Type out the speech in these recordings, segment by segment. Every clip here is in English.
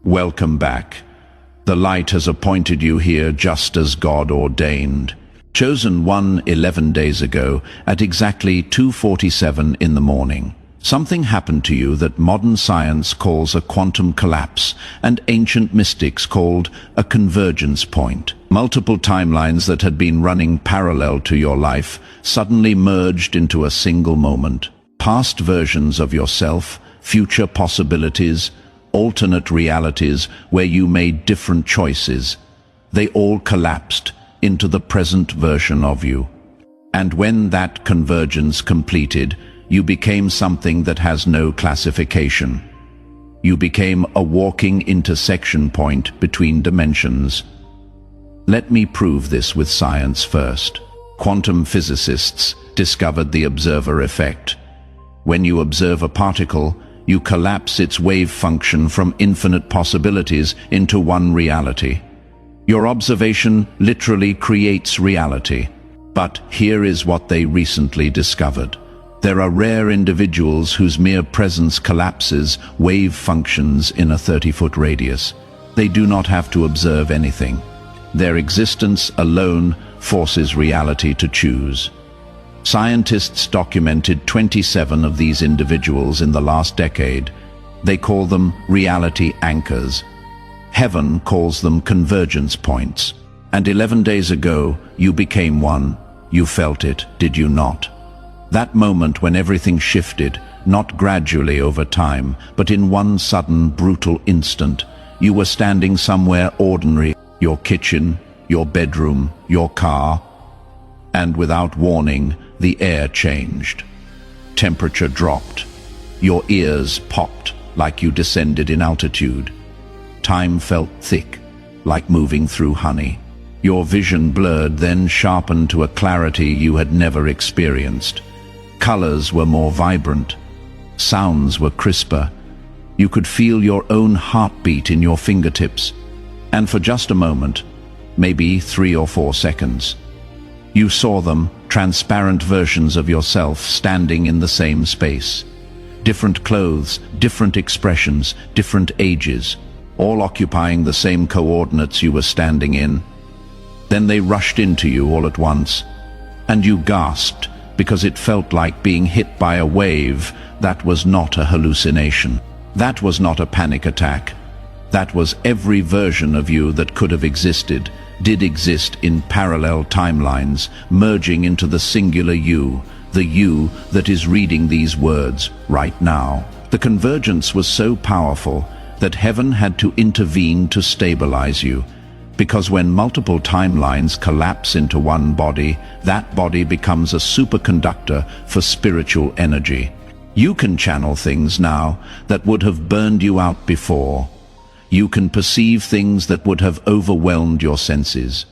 Welcome back. The light has appointed you here just as God ordained. Chosen 11 days ago at exactly 2:47 in the morning. Something happened to you that modern science calls a quantum collapse and ancient mystics called a convergence point. Multiple timelines that had been running parallel to your life suddenly merged into a single moment. Past versions of yourself, future possibilities, alternate realities where you made different choices. They all collapsed into the present version of you. And when that convergence completed, you became something that has no classification. You became a walking intersection point between dimensions. Let me prove this with science first. Quantum physicists discovered the observer effect. When you observe a particle, you collapse its wave function from infinite possibilities into one reality. Your observation literally creates reality. But here is what they recently discovered. There are rare individuals whose mere presence collapses wave functions in a 30-foot radius. They do not have to observe anything. Their existence alone forces reality to choose. Scientists documented 27 of these individuals in the last decade. They call them reality anchors. Heaven calls them convergence points. And 11 days ago, you became one. You felt it, did you not? That moment when everything shifted, not gradually over time, but in one sudden, brutal instant. You were standing somewhere ordinary, your kitchen, your bedroom, your car, and without warning, the air changed. Temperature dropped. Your ears popped like you descended in altitude. Time felt thick, like moving through honey. Your vision blurred, then sharpened to a clarity you had never experienced. Colors were more vibrant. Sounds were crisper. You could feel your own heartbeat in your fingertips. And for just a moment, maybe 3 or 4 seconds, you saw them, transparent versions of yourself standing in the same space. Different clothes, different expressions, different ages, all occupying the same coordinates you were standing in. Then they rushed into you all at once, and you gasped because it felt like being hit by a wave. That was not a hallucination. That was not a panic attack. That was every version of you that could have existed, did exist in parallel timelines, merging into the singular you, the you that is reading these words right now. The convergence was so powerful that heaven had to intervene to stabilize you, because when multiple timelines collapse into one body, that body becomes a superconductor for spiritual energy. You can channel things now that would have burned you out before. You can perceive things that would have overwhelmed your senses.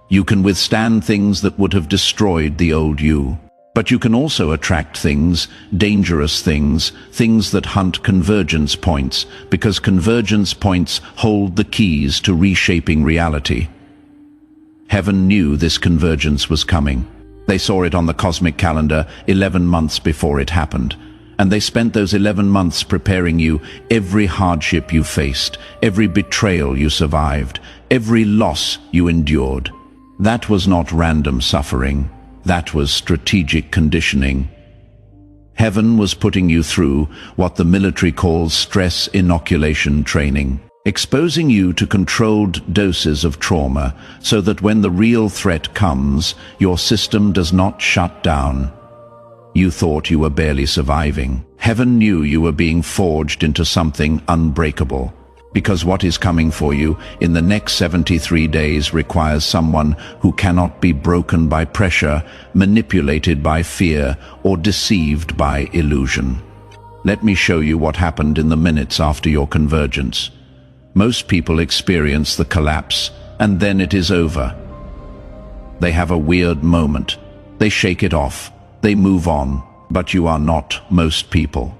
You can withstand things that would have destroyed the old you. But you can also attract things, dangerous things, things that hunt convergence points, because convergence points hold the keys to reshaping reality. Heaven knew this convergence was coming. They saw it on the cosmic calendar 11 months before it happened. And they spent those 11 months preparing you. Every hardship you faced, every betrayal you survived, every loss you endured. That was not random suffering. That was strategic conditioning. Heaven was putting you through what the military calls stress inoculation training, exposing you to controlled doses of trauma so that when the real threat comes, your system does not shut down. You thought you were barely surviving. Heaven knew you were being forged into something unbreakable, because what is coming for you in the next 73 days requires someone who cannot be broken by pressure, manipulated by fear, or deceived by illusion. Let me show you what happened in the minutes after your convergence. Most people experience the collapse, and then it is over. They have a weird moment. They shake it off. They move on, but you are not most people.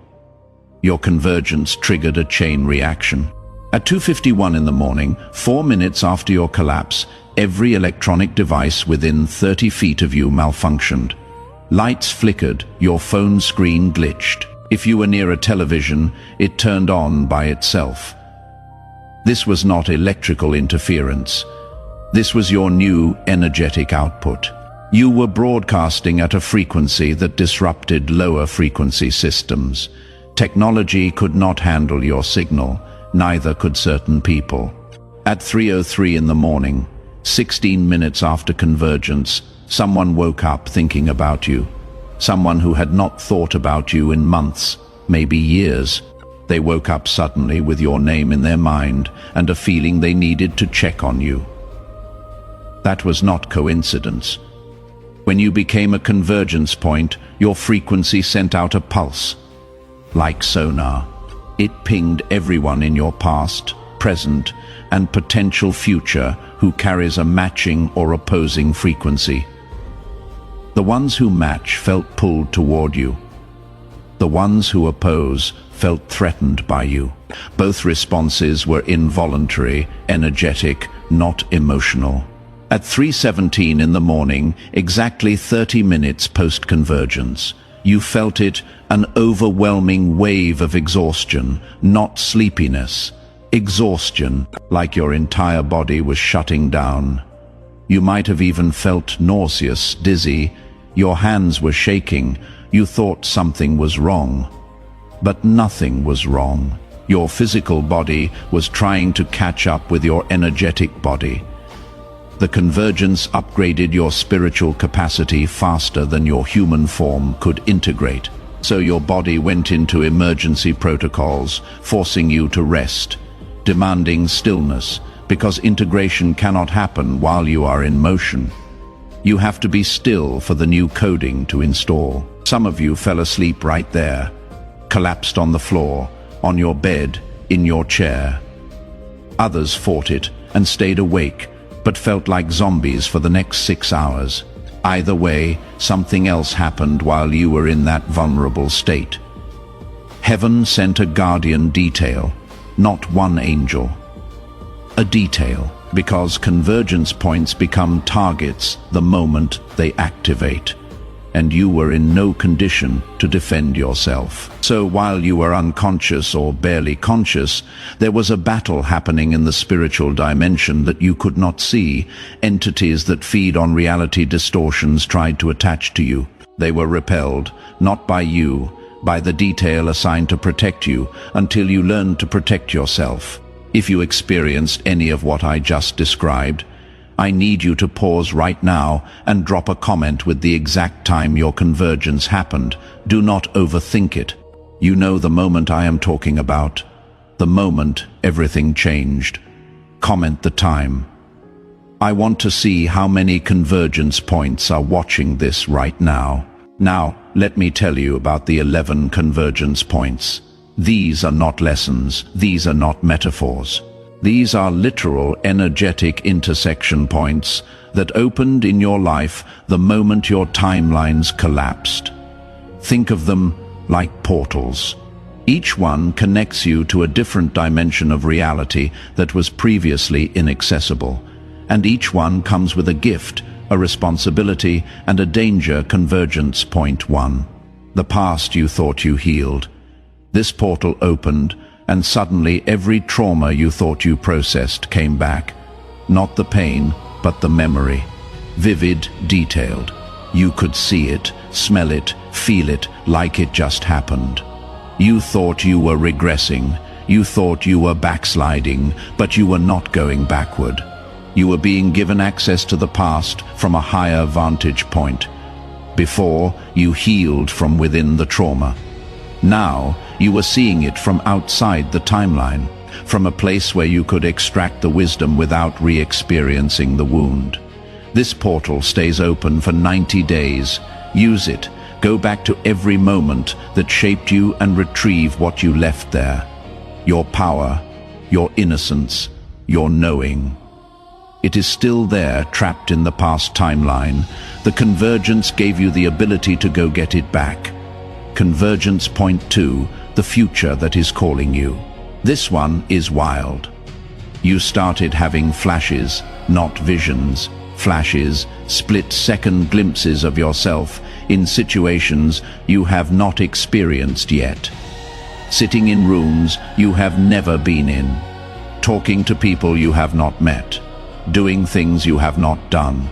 Your convergence triggered a chain reaction. At 2:51 in the morning, 4 minutes after your collapse, every electronic device within 30 feet of you malfunctioned. Lights flickered, your phone screen glitched. If you were near a television, it turned on by itself. This was not electrical interference. This was your new energetic output. You were broadcasting at a frequency that disrupted lower frequency systems. Technology could not handle your signal, neither could certain people. At 3:03 in the morning, 16 minutes after convergence, someone woke up thinking about you. Someone who had not thought about you in months, maybe years. They woke up suddenly with your name in their mind and a feeling they needed to check on you. That was not coincidence. When you became a convergence point, your frequency sent out a pulse. Like sonar, it pinged everyone in your past, present, and potential future who carries a matching or opposing frequency. The ones who match felt pulled toward you. The ones who oppose felt threatened by you. Both responses were involuntary, energetic, not emotional. At 3:17 in the morning, exactly 30 minutes post-convergence, you felt it, an overwhelming wave of exhaustion, not sleepiness. Exhaustion, like your entire body was shutting down. You might have even felt nauseous, dizzy. Your hands were shaking. You thought something was wrong. But nothing was wrong. Your physical body was trying to catch up with your energetic body. The convergence upgraded your spiritual capacity faster than your human form could integrate. So your body went into emergency protocols, forcing you to rest, demanding stillness, because integration cannot happen while you are in motion. You have to be still for the new coding to install. Some of you fell asleep right there, collapsed on the floor, on your bed, in your chair. Others fought it and stayed awake, but felt like zombies for the next 6 hours. Either way, something else happened while you were in that vulnerable state. Heaven sent a guardian detail, not one angel. A detail, because convergence points become targets the moment they activate, and you were in no condition to defend yourself. So while you were unconscious or barely conscious, there was a battle happening in the spiritual dimension that you could not see. Entities that feed on reality distortions tried to attach to you. They were repelled, not by you, by the detail assigned to protect you, until you learned to protect yourself. If you experienced any of what I just described, I need you to pause right now and drop a comment with the exact time your convergence happened. Do not overthink it. You know the moment I am talking about. The moment everything changed. Comment the time. I want to see how many convergence points are watching this right now. Now, let me tell you about the 11 convergence points. These are not lessons. These are not metaphors. These are literal energetic intersection points that opened in your life the moment your timelines collapsed. Think of them like portals. Each one connects you to a different dimension of reality that was previously inaccessible. And each one comes with a gift, a responsibility, and a danger. Convergence point 1. The past you thought you healed. This portal opened, and suddenly every trauma you thought you processed came back. Not the pain, but the memory. Vivid, detailed. You could see it, smell it, feel it, like it just happened. You thought you were regressing. You thought you were backsliding, but you were not going backward. You were being given access to the past from a higher vantage point. Before, you healed from within the trauma. Now, you were seeing it from outside the timeline, from a place where you could extract the wisdom without re-experiencing the wound. This portal stays open for 90 days. Use it. Go back to every moment that shaped you and retrieve what you left there. Your power, your innocence, your knowing. It is still there, trapped in the past timeline. The convergence gave you the ability to go get it back. Convergence point 2, the future that is calling you. This one is wild. You started having flashes, not visions. Flashes, split-second glimpses of yourself in situations you have not experienced yet. Sitting in rooms you have never been in. talking to people you have not met, doing things you have not done.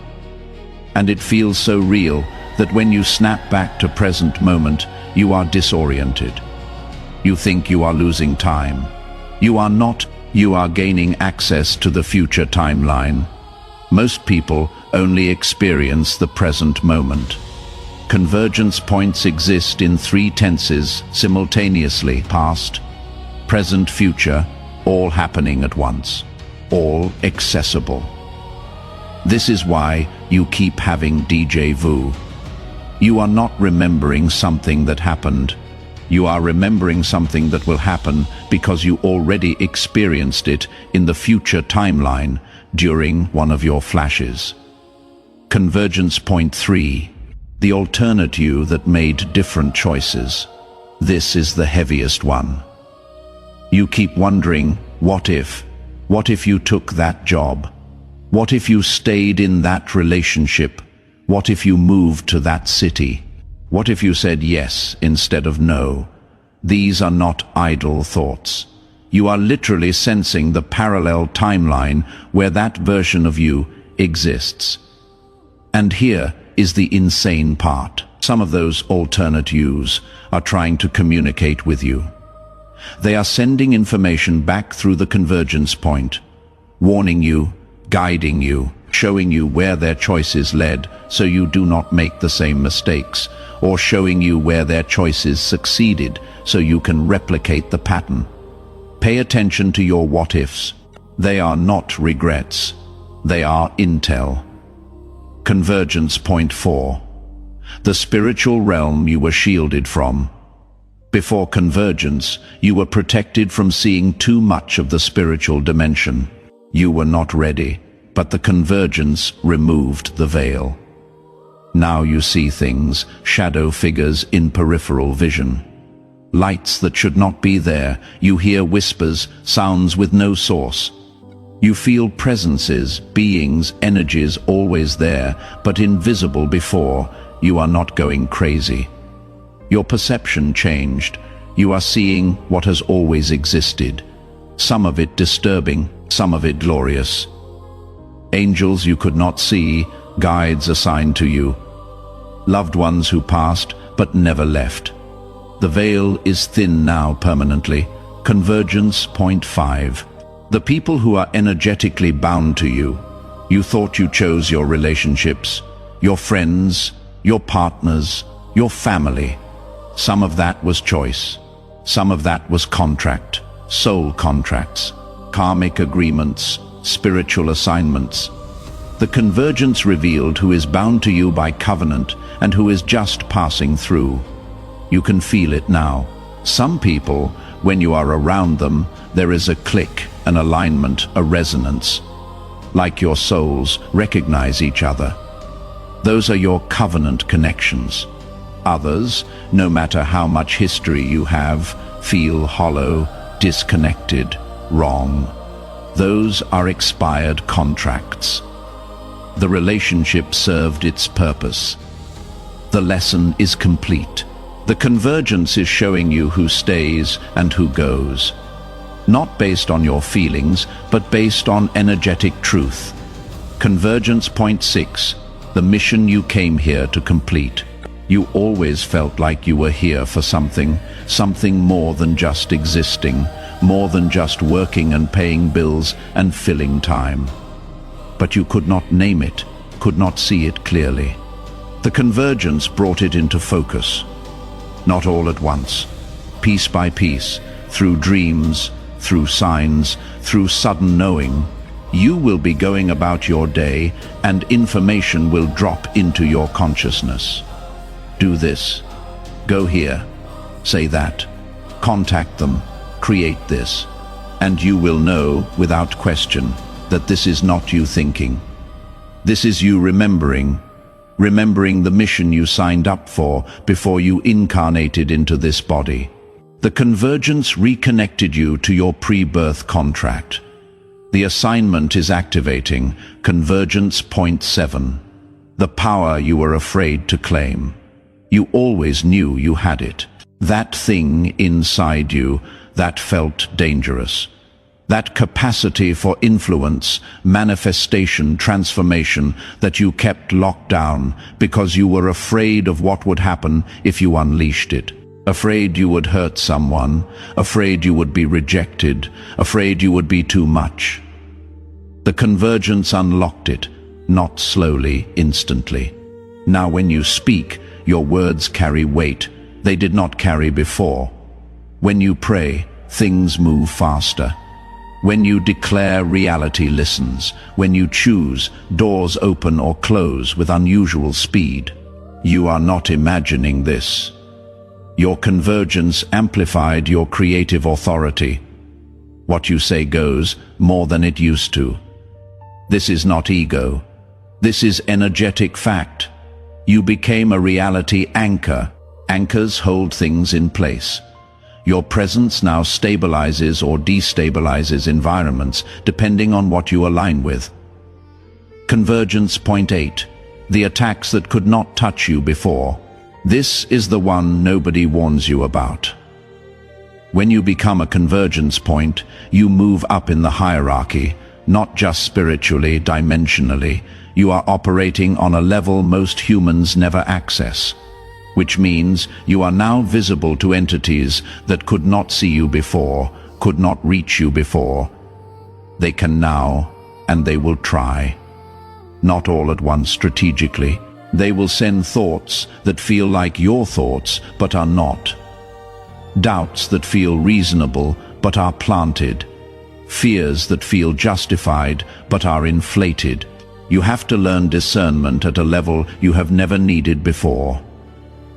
And it feels so real that when you snap back to present moment, you are disoriented. You think you are losing time. You are not. You are gaining access to the future timeline. Most people only experience the present moment. Convergence points exist in 3 tenses simultaneously: past, present, future, all happening at once, all accessible. This is why you keep having déjà vu. You are not remembering something that happened. You are remembering something that will happen because you already experienced it in the future timeline during one of your flashes. Convergence point 3. The alternate you that made different choices. This is the heaviest one. You keep wondering, what if? What if you took that job? What if you stayed in that relationship? What if you moved to that city? What if you said yes instead of no? These are not idle thoughts. You are literally sensing the parallel timeline where that version of you exists. And here is the insane part. Some of those alternate yous are trying to communicate with you. They are sending information back through the convergence point, warning you, guiding you, showing you where their choices led so you do not make the same mistakes, or showing you where their choices succeeded so you can replicate the pattern. Pay attention to your what-ifs. They are not regrets. They are intel. Convergence point 4. The spiritual realm you were shielded from. Before convergence, you were protected from seeing too much of the spiritual dimension. You were not ready, but the convergence removed the veil. Now you see things, shadow figures in peripheral vision. Lights that should not be there. You hear whispers, sounds with no source. You feel presences, beings, energies always there, but invisible before. You are not going crazy. Your perception changed. You are seeing what has always existed. Some of it disturbing, some of it glorious. Angels you could not see, guides assigned to you. Loved ones who passed but never left. The veil is thin now permanently. Convergence point 5. The people who are energetically bound to you. You thought you chose your relationships, your friends, your partners, your family. Some of that was choice. Some of that was contract, soul contracts, karmic agreements, spiritual assignments. The convergence revealed who is bound to you by covenant and who is just passing through. You can feel it now. Some people, when you are around them, there is a click, an alignment, a resonance. Like your souls recognize each other. Those are your covenant connections. Others, no matter how much history you have, feel hollow, disconnected, wrong. Those are expired contracts. The relationship served its purpose. The lesson is complete. The convergence is showing you who stays and who goes. Not based on your feelings, but based on energetic truth. Convergence point 6. The mission you came here to complete. You always felt like you were here for something more than just existing, more than just working and paying bills and filling time. But you could not name it, could not see it clearly. The convergence brought it into focus. Not all at once, piece by piece, through dreams, through signs, through sudden knowing. You will be going about your day and information will drop into your consciousness. Do this, go here, say that, contact them, create this, and you will know without question that this is not you thinking. This is you remembering the mission you signed up for before you incarnated into this body. The convergence reconnected you to your pre-birth contract. The assignment is activating. Convergence point 7. The power you were afraid to claim. You always knew you had it. That thing inside you that felt dangerous. That capacity for influence, manifestation, transformation that you kept locked down because you were afraid of what would happen if you unleashed it. Afraid you would hurt someone, afraid you would be rejected, afraid you would be too much. The convergence unlocked it, not slowly, instantly. Now when you speak, your words carry weight they did not carry before. When you pray, things move faster. When you declare, reality listens. When you choose, doors open or close with unusual speed. You are not imagining this. Your convergence amplified your creative authority. What you say goes more than it used to. This is not ego. This is energetic fact. You became a reality anchor. Anchors hold things in place. Your presence now stabilizes or destabilizes environments depending on what you align with. Convergence point 8. The attacks that could not touch you before. This is the one nobody warns you about. When you become a convergence point, you move up in the hierarchy, not just spiritually, dimensionally. You are operating on a level most humans never access, which means you are now visible to entities that could not see you before, could not reach you before. They can now, and they will try. Not all at once strategically. They will send thoughts that feel like your thoughts, but are not. Doubts that feel reasonable, but are planted. Fears that feel justified, but are inflated. You have to learn discernment at a level you have never needed before.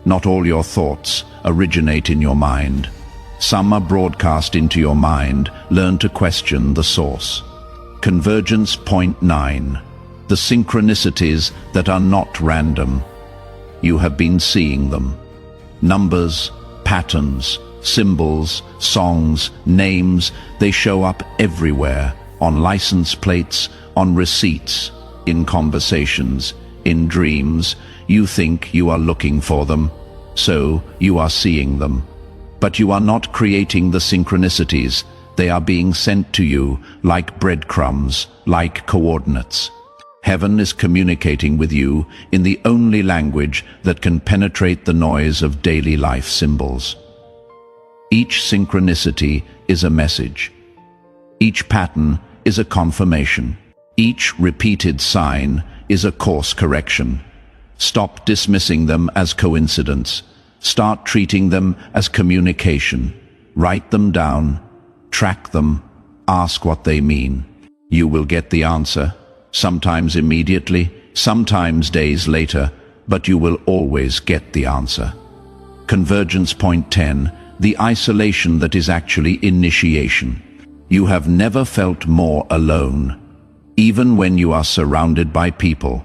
Not all your thoughts originate in your mind. Some are broadcast into your mind. Learn to question the source. Convergence point 9. The synchronicities that are not random. You have been seeing them. Numbers, patterns, symbols, songs, names, they show up everywhere, on license plates, on receipts, in conversations, in dreams. You think you are looking for them, so you are seeing them. But you are not creating the synchronicities. They are being sent to you like breadcrumbs, like coordinates. Heaven is communicating with you in the only language that can penetrate the noise of daily life symbols. Each synchronicity is a message. Each pattern is a confirmation. Each repeated sign is a course correction. Stop dismissing them as coincidence. Start treating them as communication. Write them down, track them, ask what they mean. You will get the answer, sometimes immediately, sometimes days later, but you will always get the answer. Convergence point 10. The isolation that is actually initiation. You have never felt more alone, even when you are surrounded by people,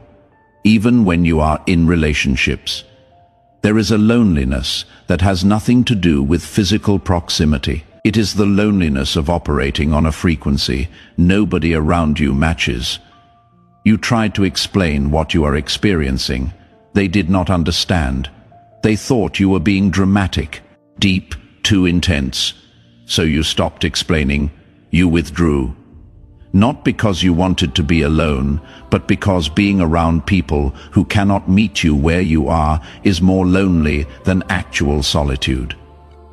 even when you are in relationships. There is a loneliness that has nothing to do with physical proximity. It is the loneliness of operating on a frequency nobody around you matches. You tried to explain what you are experiencing. They did not understand. They thought you were being dramatic, deep, too intense. So you stopped explaining. You withdrew. Not because you wanted to be alone, but because being around people who cannot meet you where you are is more lonely than actual solitude.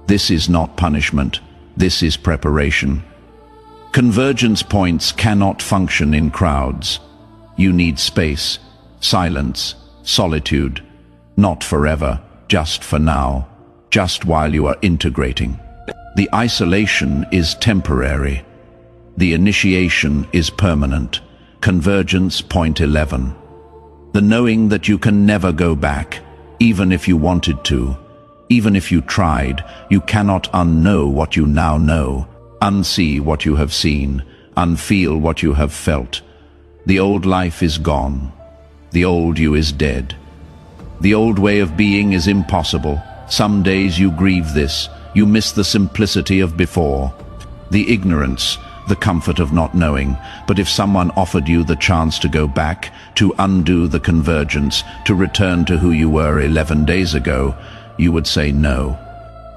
This is not punishment. This is preparation. Convergence points cannot function in crowds. You need space, silence, solitude. Not forever, just for now, just while you are integrating. The isolation is temporary. The initiation is permanent. Convergence point 11. The knowing that you can never go back, even if you wanted to. Even if you tried, you cannot unknow what you now know, unsee what you have seen, unfeel what you have felt. The old life is gone. The old you is dead. The old way of being is impossible. Some days you grieve this. You miss the simplicity of before. The ignorance, the comfort of not knowing. But if someone offered you the chance to go back, to undo the convergence, to return to who you were 11 days ago, you would say no.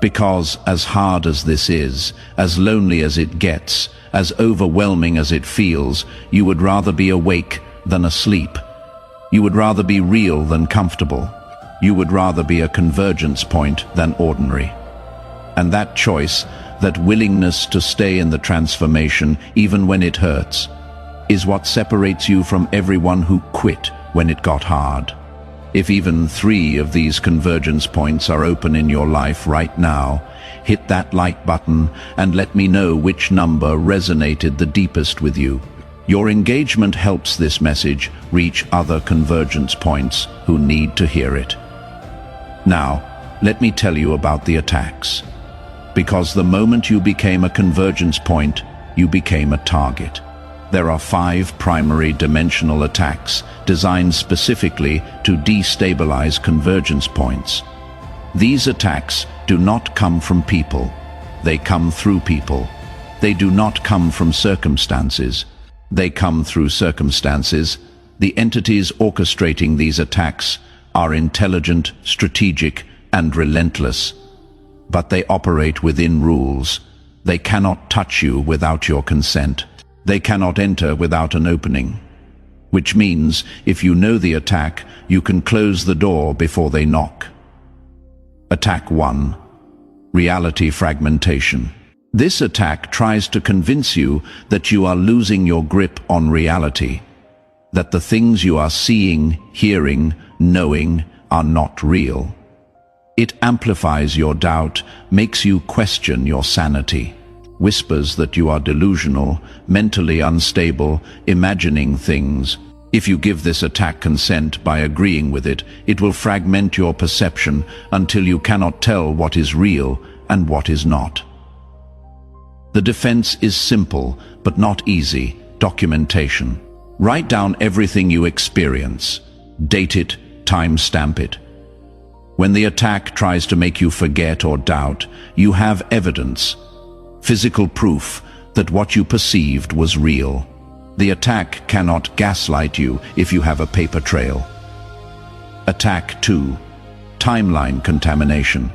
Because as hard as this is, as lonely as it gets, as overwhelming as it feels, you would rather be awake than asleep. You would rather be real than comfortable. You would rather be a convergence point than ordinary. And that choice, that willingness to stay in the transformation even when it hurts, is what separates you from everyone who quit when it got hard. If even 3 of these convergence points are open in your life right now, hit that like button and let me know which number resonated the deepest with you. Your engagement helps this message reach other convergence points who need to hear it. Now, let me tell you about the attacks. Because the moment you became a convergence point, you became a target. There are 5 primary dimensional attacks designed specifically to destabilize convergence points. These attacks do not come from people. They come through people. They do not come from circumstances. They come through circumstances. The entities orchestrating these attacks are intelligent, strategic, and relentless. But they operate within rules. They cannot touch you without your consent. They cannot enter without an opening. Which means, if you know the attack, you can close the door before they knock. Attack 1. Reality fragmentation. This attack tries to convince you that you are losing your grip on reality, that the things you are seeing, hearing, knowing are not real. It amplifies your doubt, makes you question your sanity, whispers that you are delusional, mentally unstable, imagining things. If you give this attack consent by agreeing with it, it will fragment your perception until you cannot tell what is real and what is not. The defense is simple, but not easy. Documentation. Write down everything you experience. Date it, timestamp it. When the attack tries to make you forget or doubt, you have evidence, physical proof that what you perceived was real. The attack cannot gaslight you if you have a paper trail. Attack 2. Timeline contamination.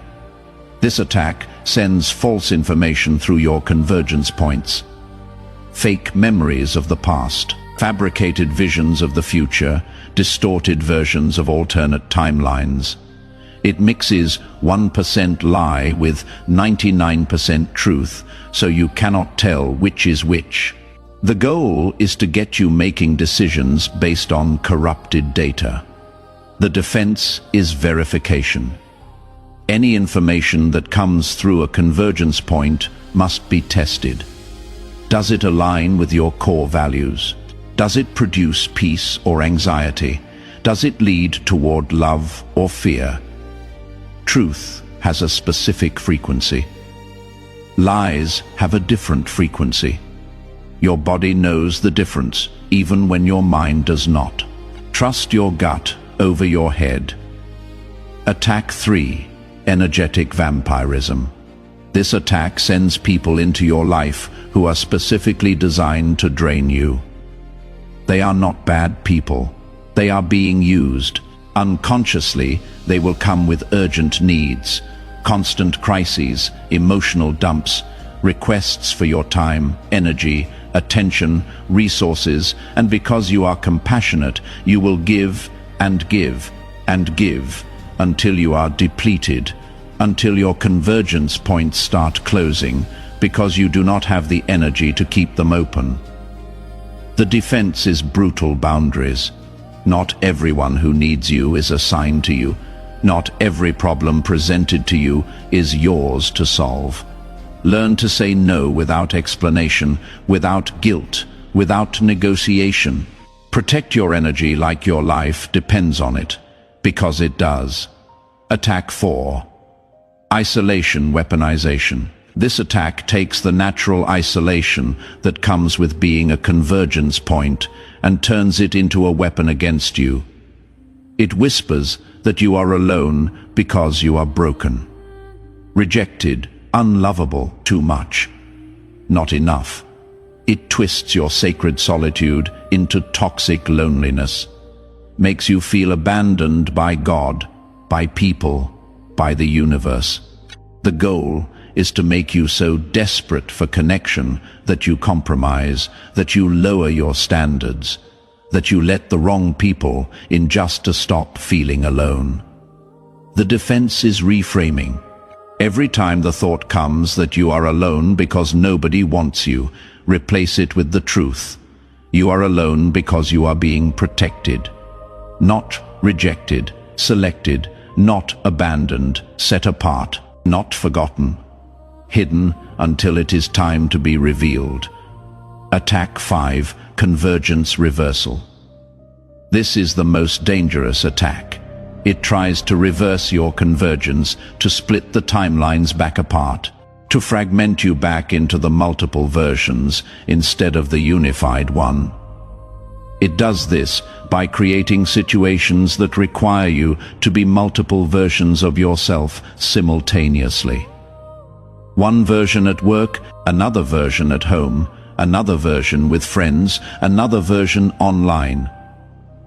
This attack sends false information through your convergence points. Fake memories of the past, fabricated visions of the future, distorted versions of alternate timelines. It mixes 1% lie with 99% truth, so you cannot tell which is which. The goal is to get you making decisions based on corrupted data. The defense is verification. Any information that comes through a convergence point must be tested. Does it align with your core values? Does it produce peace or anxiety? Does it lead toward love or fear? Truth has a specific frequency. Lies have a different frequency. Your body knows the difference, even when your mind does not. Trust your gut over your head. Attack 3. Energetic vampirism. This attack sends people into your life who are specifically designed to drain you. They are not bad people. They are being used. Unconsciously, they will come with urgent needs, constant crises, emotional dumps, requests for your time, energy, attention, resources, and because you are compassionate, you will give and give and give until you are depleted, until your convergence points start closing, because you do not have the energy to keep them open. The defense is brutal boundaries. Not everyone who needs you is assigned to you. Not every problem presented to you is yours to solve. Learn to say no without explanation, without guilt, without negotiation. Protect your energy like your life depends on it, because it does. Attack 4. Isolation weaponization. This attack takes the natural isolation that comes with being a convergence point and turns it into a weapon against you. It whispers that you are alone because you are broken, rejected, unlovable, too much, not enough. It twists your sacred solitude into toxic loneliness, makes you feel abandoned by God, by people, by the universe. The goal is to make you so desperate for connection that you compromise, that you lower your standards, that you let the wrong people in just to stop feeling alone. The defense is reframing. Every time the thought comes that you are alone because nobody wants you, replace it with the truth. You are alone because you are being protected. Not rejected, selected, not abandoned, set apart, not forgotten. Hidden until it is time to be revealed. Attack 5, Convergence Reversal. This is the most dangerous attack. It tries to reverse your convergence, to split the timelines back apart, to fragment you back into the multiple versions instead of the unified one. It does this by creating situations that require you to be multiple versions of yourself simultaneously. One version at work, another version at home, another version with friends, another version online.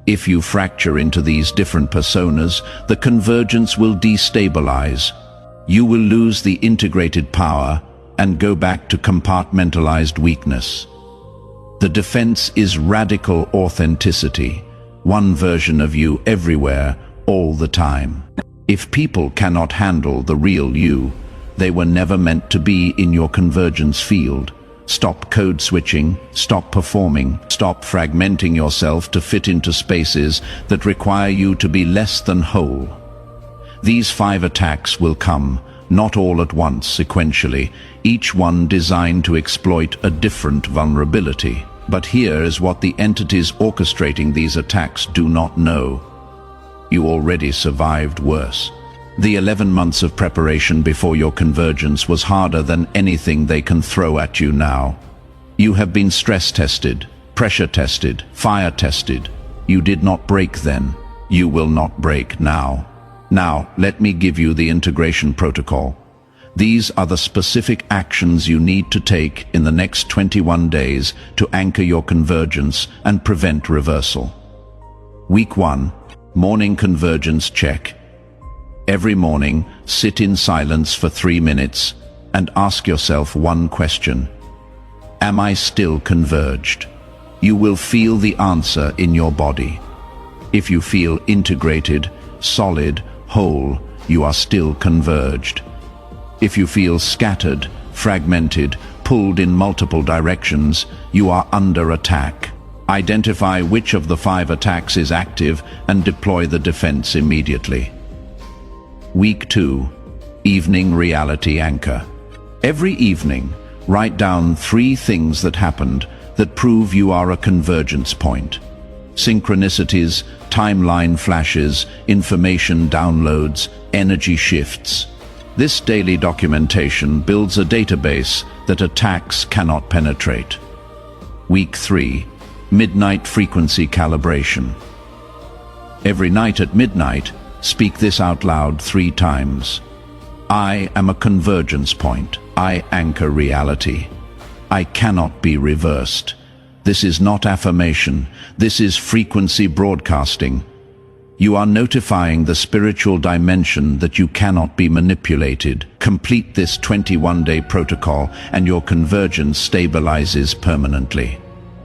If you fracture into these different personas, the convergence will destabilize. You will lose the integrated power and go back to compartmentalized weakness. The defense is radical authenticity, one version of you everywhere, all the time. If people cannot handle the real you, they were never meant to be in your convergence field. Stop code switching, stop performing, stop fragmenting yourself to fit into spaces that require you to be less than whole. These 5 attacks will come, not all at once, sequentially, each one designed to exploit a different vulnerability. But here is what the entities orchestrating these attacks do not know. You already survived worse. The 11 months of preparation before your convergence was harder than anything they can throw at you now. You have been stress tested, pressure tested, fire tested. You did not break then. You will not break now. Now, let me give you the integration protocol. These are the specific actions you need to take in the next 21 days to anchor your convergence and prevent reversal. Week 1, morning convergence check. Every morning, sit in silence for 3 minutes and ask yourself one question. Am I still converged? You will feel the answer in your body. If you feel integrated, solid, whole, you are still converged. If you feel scattered, fragmented, pulled in multiple directions, you are under attack. Identify which of the 5 attacks is active and deploy the defense immediately. Week 2, Evening Reality Anchor. Every evening, write down 3 things that happened that prove you are a convergence point. Synchronicities, timeline flashes, information downloads, energy shifts. This daily documentation builds a database that attacks cannot penetrate. Week 3, Midnight Frequency Calibration. Every night at midnight, speak this out loud 3 times. I am a convergence point. I anchor reality. I cannot be reversed. This is not affirmation. This is frequency broadcasting. You are notifying the spiritual dimension that you cannot be manipulated. Complete this 21-day protocol and your convergence stabilizes permanently.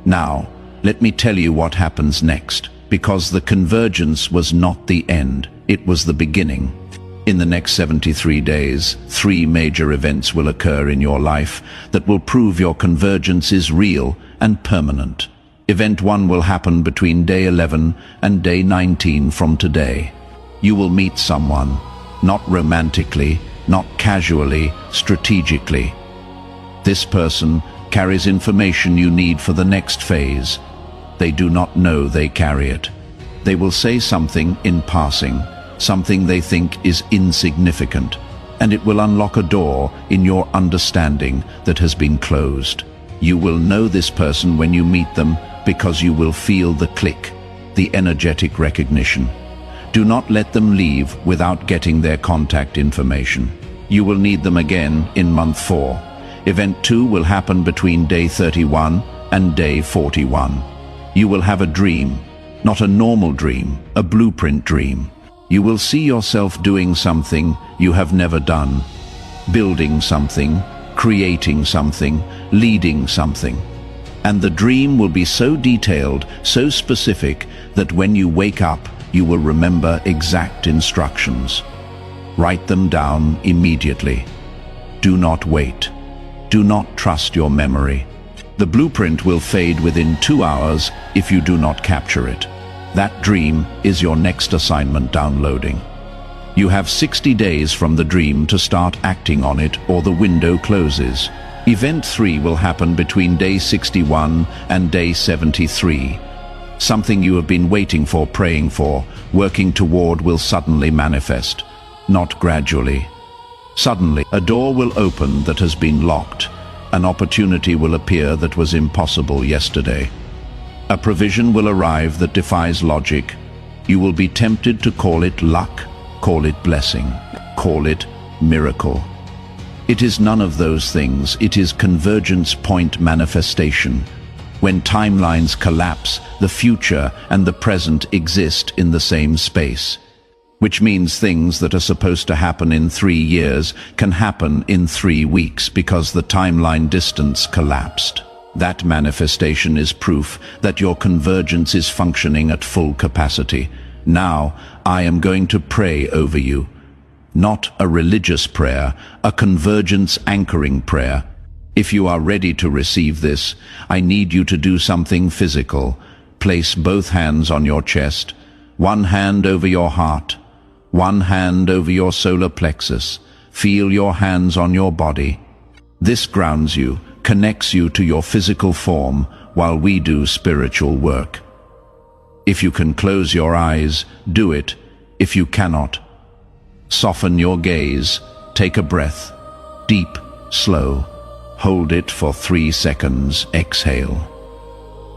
Now, let me tell you what happens next, because the convergence was not the end, it was the beginning. In the next 73 days, 3 major events will occur in your life that will prove your convergence is real and permanent. Event 1 will happen between day 11 and day 19 from today. You will meet someone, not romantically, not casually, strategically. This person carries information you need for the next phase. They do not know they carry it. They will say something in passing, something they think is insignificant, and it will unlock a door in your understanding that has been closed. You will know this person when you meet them because you will feel the click, the energetic recognition. Do not let them leave without getting their contact information. You will need them again in month 4. Event 2 will happen between day 31 and day 41. You will have a dream, not a normal dream, a blueprint dream. You will see yourself doing something you have never done. building something, creating something, leading something. And the dream will be so detailed, so specific, that when you wake up, you will remember exact instructions. Write them down immediately. Do not wait. Do not trust your memory. The blueprint will fade within 2 hours if you do not capture it. That dream is your next assignment downloading. You have 60 days from the dream to start acting on it, or the window closes. Event 3 will happen between day 61 and day 73. Something you have been waiting for, praying for, working toward will suddenly manifest. Not gradually. Suddenly, a door will open that has been locked. An opportunity will appear that was impossible yesterday. A provision will arrive that defies logic. You will be tempted to call it luck, call it blessing, call it miracle. It is none of those things. It is convergence point manifestation. When timelines collapse, the future and the present exist in the same space. Which means things that are supposed to happen in 3 years can happen in 3 weeks because the timeline distance collapsed. That manifestation is proof that your convergence is functioning at full capacity. Now, I am going to pray over you. Not a religious prayer, a convergence anchoring prayer. If you are ready to receive this, I need you to do something physical. Place both hands on your chest, one hand over your heart, one hand over your solar plexus. Feel your hands on your body. This grounds you, connects you to your physical form while we do spiritual work. If you can close your eyes, do it. If you cannot, soften your gaze, take a breath, deep, slow. Hold it for 3 seconds, exhale.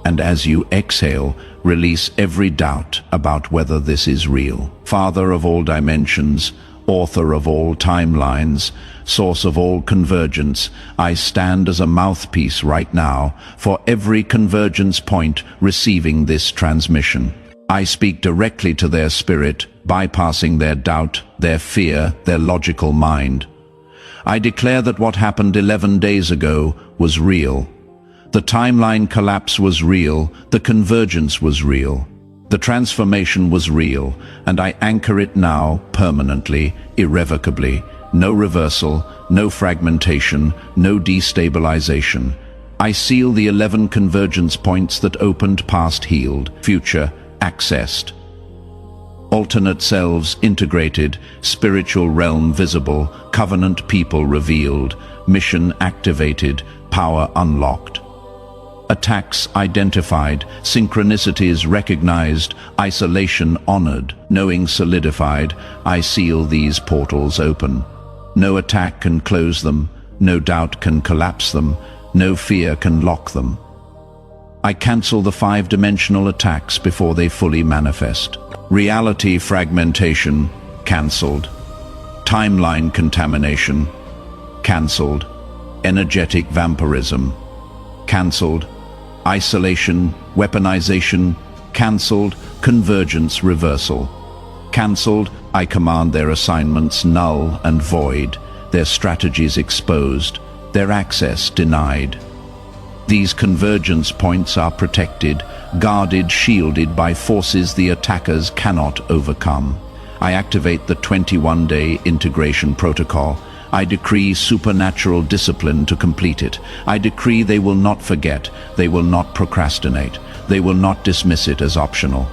And as you exhale, release every doubt about whether this is real. Father of all dimensions, author of all timelines, source of all convergence, I stand as a mouthpiece right now for every convergence point receiving this transmission. I speak directly to their spirit, bypassing their doubt, their fear, their logical mind. I declare that what happened 11 days ago was real. The timeline collapse was real, the convergence was real. The transformation was real, and I anchor it now permanently, irrevocably. No reversal, no fragmentation, no destabilization. I seal the 11 convergence points that opened past healed, future accessed. Alternate selves integrated, spiritual realm visible, covenant people revealed, mission activated, power unlocked. Attacks identified, synchronicities recognized, isolation honored, knowing solidified. I seal these portals open. No attack can close them, no doubt can collapse them, no fear can lock them. I cancel the 5-dimensional attacks before they fully manifest. Reality fragmentation, cancelled. Timeline contamination, cancelled. Energetic vampirism, cancelled. Isolation, weaponization, cancelled. Convergence reversal, cancelled. I command their assignments null and void, their strategies exposed, their access denied. These convergence points are protected, guarded, shielded by forces the attackers cannot overcome. I activate the 21-day integration protocol. I decree supernatural discipline to complete it. I decree they will not forget, they will not procrastinate, they will not dismiss it as optional.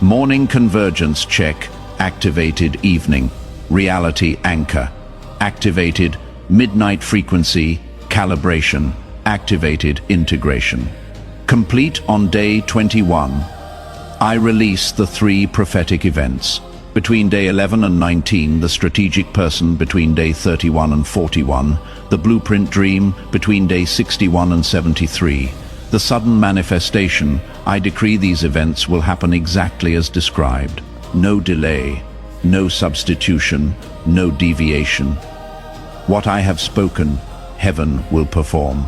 Morning convergence check, activated. Evening, reality anchor, activated. Midnight frequency, calibration, activated. Integration. Complete on day 21. I release the 3 prophetic events. Between day 11 and 19, the strategic person between day 31 and 41, the blueprint dream between day 61 and 73. The sudden manifestation, I decree these events will happen exactly as described. No delay, no substitution, no deviation. What I have spoken, heaven will perform.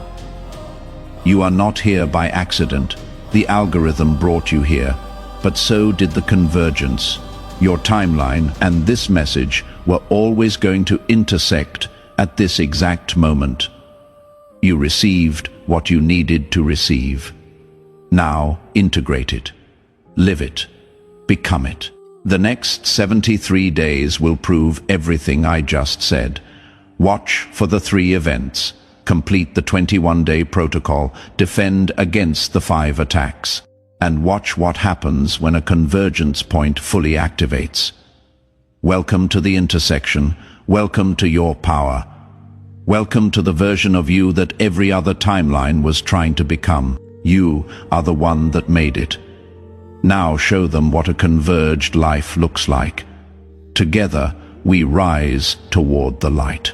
You are not here by accident. The algorithm brought you here, but so did the convergence. Your timeline and this message were always going to intersect, At this exact moment, you received what you needed to receive. Now, integrate it. Live it. Become it. The next 73 days will prove everything I just said. Watch for the 3 events. Complete the 21-day protocol. Defend against the 5 attacks. And watch what happens when a convergence point fully activates. Welcome to the intersection. Welcome to your power. Welcome to the version of you that every other timeline was trying to become. You are the one that made it. Now show them what a converged life looks like. Together, we rise toward the light.